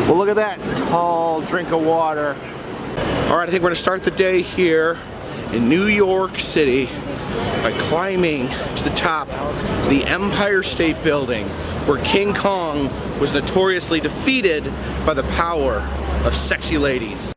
Well, look at that tall drink of water. All right, I think we're gonna start the day here in New York City by climbing to the top of the Empire State Building, where King Kong was notoriously defeated by the power of sexy ladies.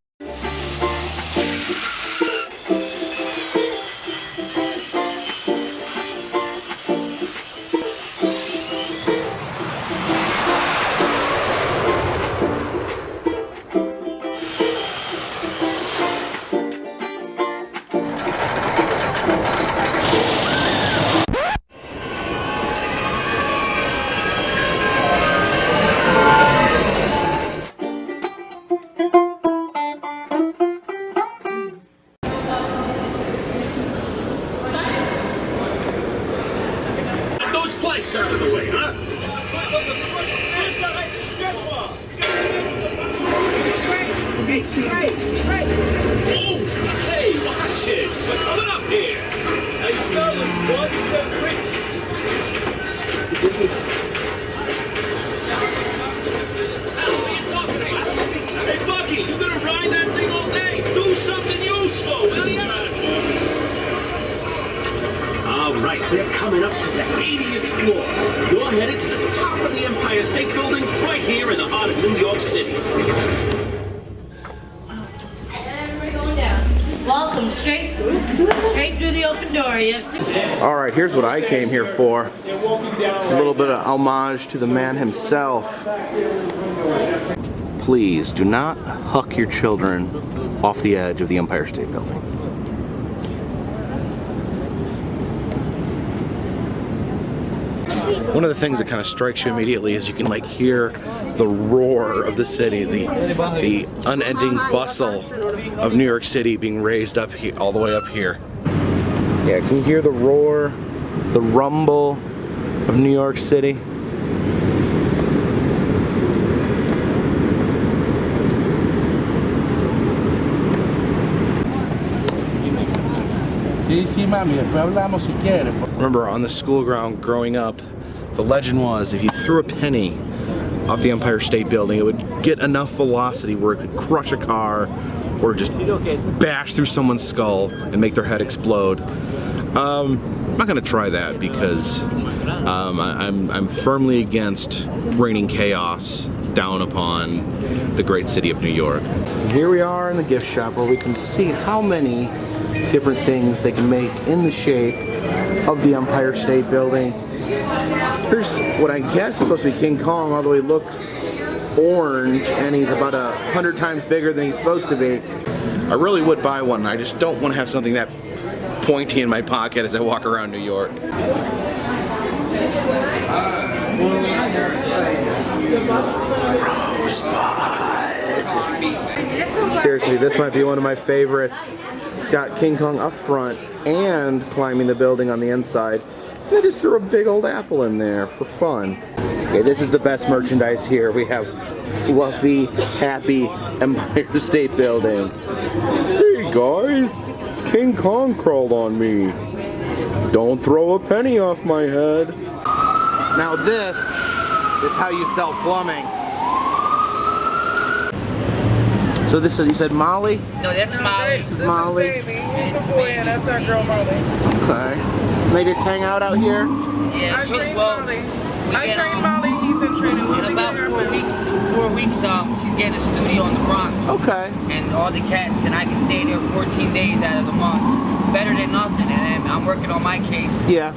Out of the way, huh? Oh, hey, watch it! We're coming up here! Hey, fellas, watch the bricks! Hey, Bucky, you gonna ride that thing all day? Do something useful, will ya? All right, we're coming up to the 80th floor. You're headed to the top of the Empire State Building right here in the heart of New York City. We're going down. Welcome, straight through the open door. You have 6 minutes. All right, here's what I came here for. A little bit of homage to the man himself. Please do not huck your children off the edge of the Empire State Building. One of the things that kind of strikes you immediately is you can like hear the roar of the city, the unending bustle of New York City being raised up here, all the way up here. Yeah, can you hear the roar, the rumble of New York City? Remember, on the school ground growing up, the legend was if you threw a penny off the Empire State Building, it would get enough velocity where it could crush a car or just bash through someone's skull and make their head explode. I'm not gonna try that because I'm firmly against raining chaos down upon the great city of New York. Here we are in the gift shop where we can see how many different things they can make in the shape of the Empire State Building. Here's what I guess is supposed to be King Kong, although he looks orange and he's about 100 times bigger than he's supposed to be. I really would buy one. I just don't want to have something that pointy in my pocket as I walk around New York. Seriously, this might be one of my favorites. It's got King Kong up front and climbing the building on the inside. I just threw a big old apple in there for fun. Okay, this is the best merchandise here. We have fluffy, happy Empire State Building. Hey guys, King Kong crawled on me. Don't throw a penny off my head. Now this is how you sell plumbing. So this is, you said Molly? No, that's Molly. This is Molly. This is Baby. He's a boy, and that's our girl Molly. Okay. And they just hang out here? Yeah, I trained Molly. He's in training. In about 4 weeks, she's getting a studio in the Bronx. Okay. And all the cats, and I can stay there 14 days out of the month. Better than nothing, and I'm working on my case. Yeah.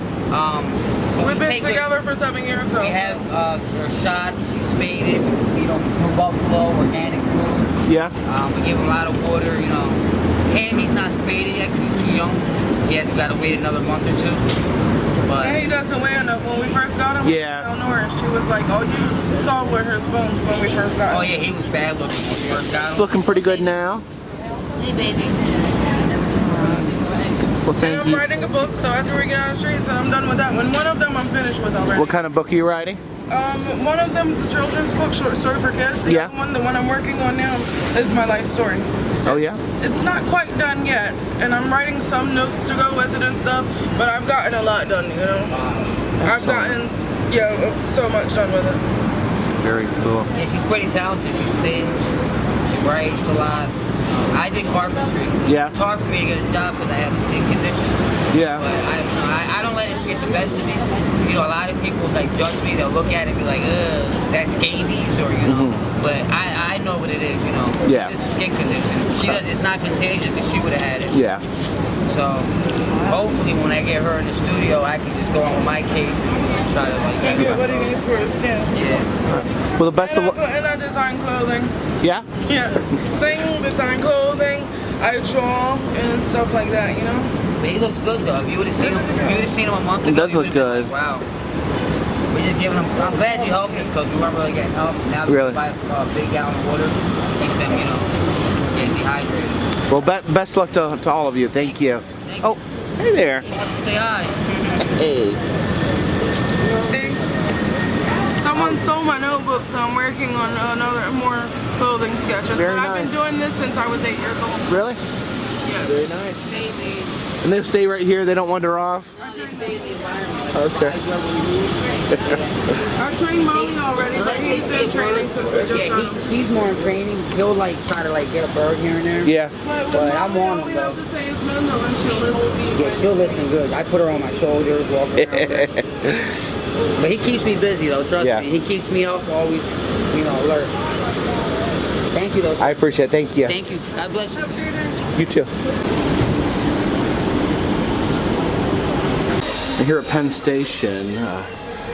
So We've been together for 7 years. We have her shots, she's spaded, you know, New Buffalo, organic food. Yeah. We give him a lot of water, you know. Hammy's not spaded yet because he's too young. He has got to wait another month or two. But and he doesn't weigh enough. When we first got him, yeah. She was like, oh, you saw with her spoons when we first got him. Oh yeah, he was bad looking when we first got him. It's looking pretty good now. Hey baby. Well, thank I'm you. writing a book, so after we get on the streets, I'm done with that one. One of them I'm finished with already. What kind of book are you writing? One of them is a children's book, short story for kids. The other one, the one I'm working on now, is my life story. Oh yeah? It's not quite done yet, and I'm writing some notes to go with it and stuff, but I've gotten a lot done, you know? I've gotten, so much done with it. Very cool. Yeah, she's pretty talented. She sings, she writes a lot. I did carpentry. Yeah. It's hard for me to get a job because I have a skin condition. Yeah. But I don't let it get the best of me. You know, a lot of people like judge me. They'll look at it and be like, ugh, that's scabies, or you know. But I know what it is, you know. Yeah. It's a skin condition. She does. It's not contagious because she would have had it. Yeah. So hopefully when I get her in the studio, I can just go on with my case and try to like And get what he needs for his skin. Yeah. Well, the best of luck. And I design clothing. Yeah. Yes. Sing, design clothing. I draw and stuff like that, you know? But he looks good though. If you would have seen him a month ago, He does you look would've been good. like, wow. We're just giving him. I'm glad you helped us because we weren't really getting help. Now Really? we buy a big gallon of water, keep them, you know, getting dehydrated. Well, best luck to all of you. Thank you. Thank you. Oh, hey there. He wants to say hi. Hey. See? Someone stole my notebook, so I'm working on more clothing sketches. Very but I've nice. been doing this since I was 8 years old. Really? Yes. Very nice. And they stay right here. They don't wander off. Okay. I trained Molly already, but he's in training since we just got him. He's more in training. He'll like try to like get a bird here and there. Yeah. But I'm on All we him though. have to say is no, and she'll listen. Yeah, she'll listen good. I put her on my shoulders, walk around. But he keeps me busy though, trust Yeah. me. He keeps me up, always, you know, alert. Thank you though. I appreciate it. Thank you. Thank you. God bless you. You too. Here at Penn Station,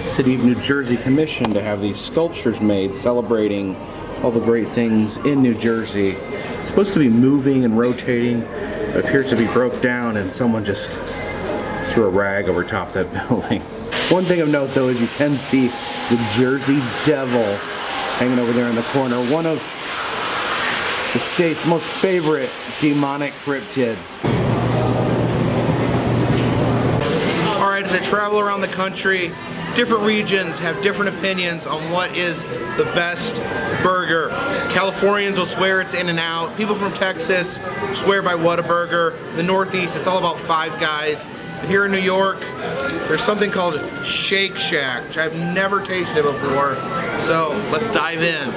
City of New Jersey commissioned to have these sculptures made celebrating all the great things in New Jersey. It's supposed to be moving and rotating. It appears to be broke down and someone just threw a rag over top of that building. One thing of note though is you can see the Jersey Devil hanging over there in the corner. One of the state's most favorite demonic cryptids. Alright, as I travel around the country, different regions have different opinions on what is the best burger. Californians will swear it's In-N-Out. People from Texas swear by Whataburger. The Northeast, it's all about Five Guys. But here in New York, there's something called Shake Shack, which I've never tasted before. So let's dive in.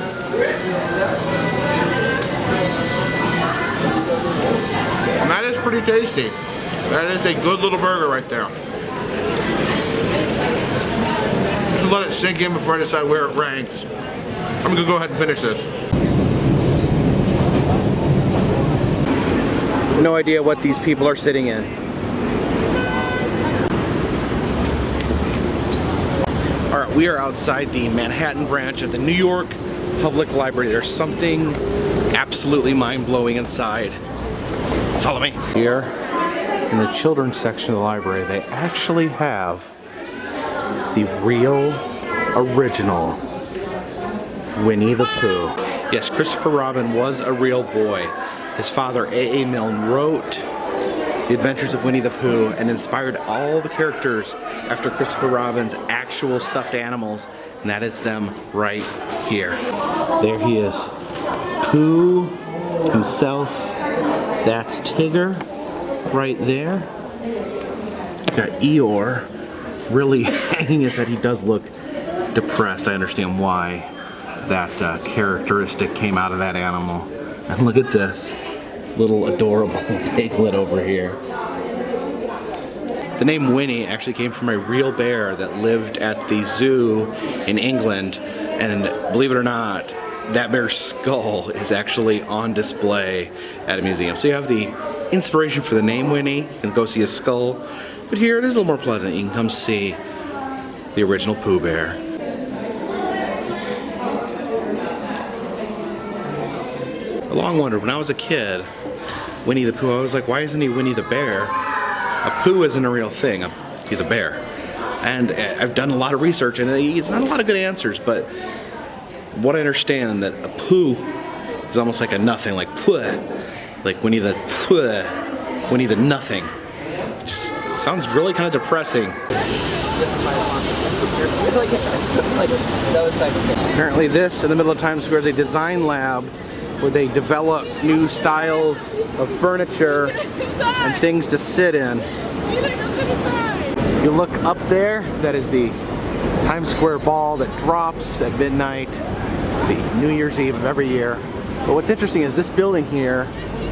And that is pretty tasty. That is a good little burger right there. Just let it sink in before I decide where it ranks. I'm gonna go ahead and finish this. No idea what these people are sitting in. All right, we are outside the Manhattan branch of the New York Public Library. There's something absolutely mind-blowing inside. Follow me. Here in the children's section of the library, they actually have the real, original Winnie the Pooh. Yes, Christopher Robin was a real boy. His father, A.A. Milne, wrote The Adventures of Winnie the Pooh and inspired all the characters after Christopher Robin's actual stuffed animals, and that is them right here. There he is. Pooh himself. That's Tigger right there. Got Eeyore really hanging his head. He does look depressed. I understand why that characteristic came out of that animal. And look at this little adorable piglet over here. The name Winnie actually came from a real bear that lived at the zoo in England, and believe it or not, that bear's skull is actually on display at a museum. So you have the inspiration for the name Winnie, you can go see his skull, but here it is a little more pleasant. You can come see the original Pooh Bear. A long wonder, when I was a kid, Winnie the Pooh, I was like, why isn't he Winnie the Bear? A Pooh isn't a real thing, he's a bear. And I've done a lot of research and it's not a lot of good answers, but what I understand that a Pooh is almost like a nothing, like Pooh, like Winnie the Pooh, Winnie the nothing. It just sounds really kind of depressing. Apparently this, in the middle of Times Square, is a design lab where they develop new styles of furniture and things to sit in. You look up there, that is the Times Square ball that drops at midnight, the New Year's Eve of every year. But what's interesting is this building here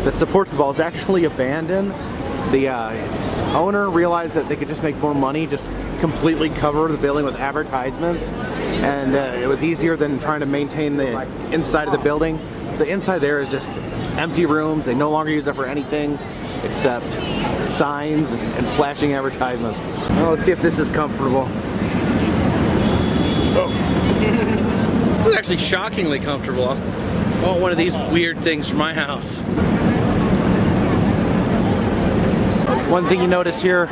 that supports the ball is actually abandoned. The owner realized that they could just make more money, just completely cover the building with advertisements, and it was easier than trying to maintain the inside of the building. So inside there is just empty rooms. They no longer use it for anything except signs and flashing advertisements. Well, let's see if this is comfortable. Oh. This is actually shockingly comfortable. I want one of these weird things for my house. One thing you notice here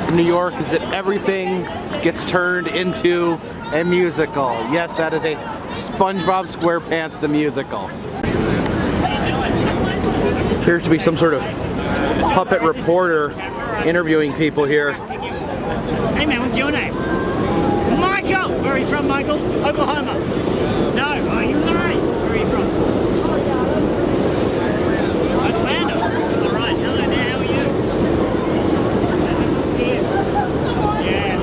in New York is that everything gets turned into a musical. Yes, that is a SpongeBob SquarePants the musical. Appears to be some sort of puppet reporter interviewing people here. Hey man, what's your name? Michael! Where are you from, Michael? Oklahoma. No, are you right? Where are you from? Orlando. Alright, hello there, how are you? Yeah.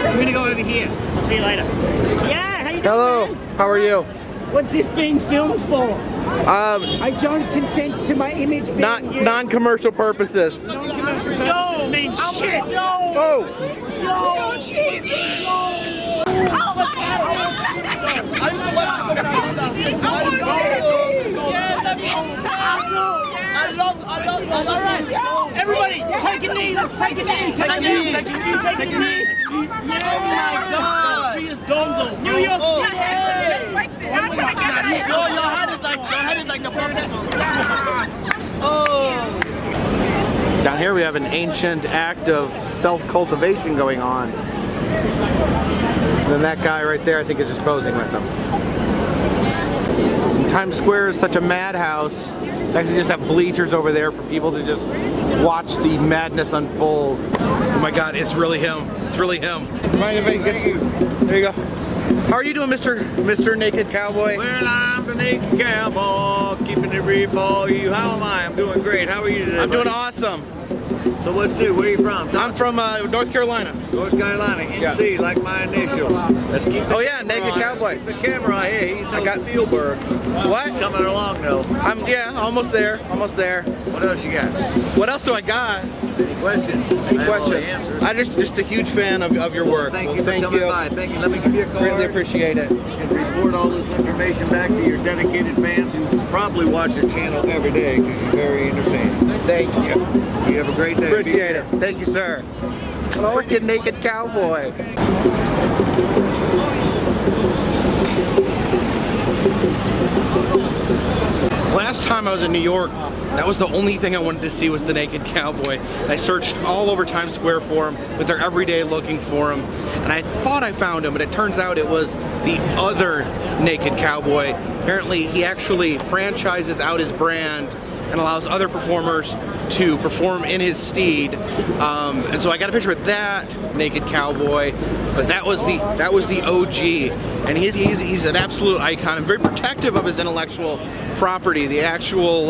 I'm gonna go over here. I'll see you later. Yeah, how you doing? Hello, man? how are you? What's this being filmed for? I don't consent to my image being used. Non-commercial purposes. Non-commercial purposes mean shit. Oh! Everybody, take a knee. Let's take a knee. Take a knee. Take a knee. Take a knee. Oh my God! New York City. Your head is like the puppet. Oh. Down here we have an ancient act of self-cultivation going on. And then that guy right there I think is just posing with them. And Times Square is such a madhouse. They actually just have bleachers over there for people to just watch the madness unfold. Oh my God, it's really him. It's really him. Mind if I get you? There you go. How are you doing, Mr. Naked Cowboy? Well, I'm the Naked Cowboy, keeping it real for you. How am I? I'm doing great. How are you today? I'm doing buddy? awesome. So let's do. Where are you from? I'm from North Carolina. North Carolina. NC, like my initials. Let's keep the yeah, Naked Cowboy. Let's keep the camera here. He's no Spielberg. What? He's coming along though. Yeah, almost there. Almost there. What else you got? What else do I got? Any questions? Any questions? I'm just a huge fan of your work. Thank Well, you for thank coming you. by. Thank you. Let me give you a card. Greatly appreciate it. You can report all this information back to your dedicated fans who probably watch your channel every day because you're very entertaining. Thank you. You have a great day. Appreciate it. Thank you, sir. It's the freaking Naked Cowboy. Last time I was in New York, that was the only thing I wanted to see was the Naked Cowboy. I searched all over Times Square for him, but they're every day looking for him. And I thought I found him, but it turns out it was the other Naked Cowboy. Apparently, he actually franchises out his brand and allows other performers to perform in his steed. And so I got a picture of that Naked Cowboy, but that was the OG. And he's an absolute icon and very protective of his intellectual property. The actual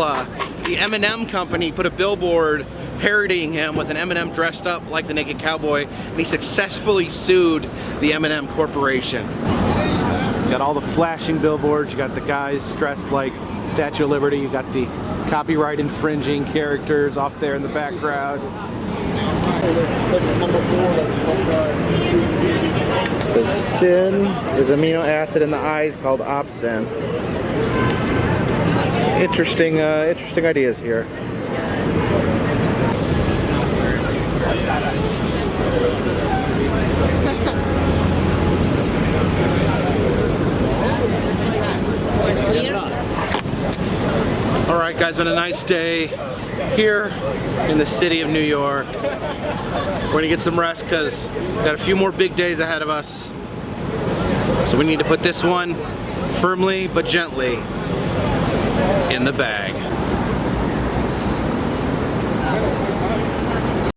the M&M company put a billboard parodying him with an M&M dressed up like the Naked Cowboy, and he successfully sued the M&M Corporation. You got all the flashing billboards, you got the guys dressed like Statue of Liberty, you got the copyright infringing characters off there in the background. The sin is amino acid in the eyes called opsin. Some interesting ideas here. Alright guys, been a nice day here in the city of New York. We're gonna get some rest because we've got a few more big days ahead of us. So we need to put this one firmly but gently in the bag.